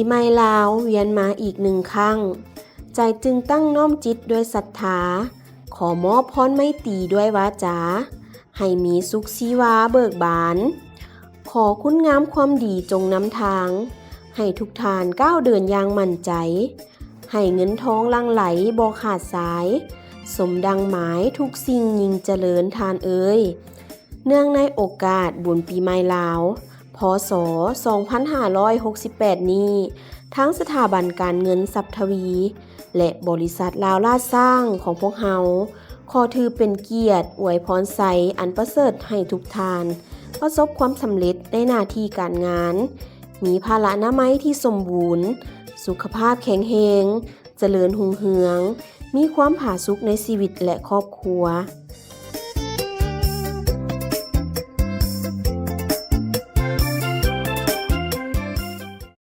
ใหม่ลาวเวียนมาอีกหนึ่งครั้งใจจึงตั้งน้อมจิตด้วยศรัทธาขอมอบพรไมตรีด้วยวาจาให้มีสุขชีวาเบิกบานขอคุณงามความดีจงนำทางให้ทุกทานก้าวเดินอย่างมั่นใจให้เงินทองหลั่งไหลบ่ขาดสายสมดังหมายทุกสิ่งยิ่งเจริญทานเอ่ยเนื่องในโอกาสบุญปีใหม่ลาวพ.ศ. 2568 นี้ทั้งสถาบันการเงินทรัพย์ทวีและบริษัทลาวลาดสร้างของพวกเราขอถือเป็นเกียรติอวยพรใสอันประเสริฐให้ทุกทานประสบความสำเร็จในหน้าที่การงานมีภาระนามัยที่สมบูรณ์สุขภาพแข็งแรงเจริญรุ่งเรืองมีความผาสุกในชีวิตและครอบครัว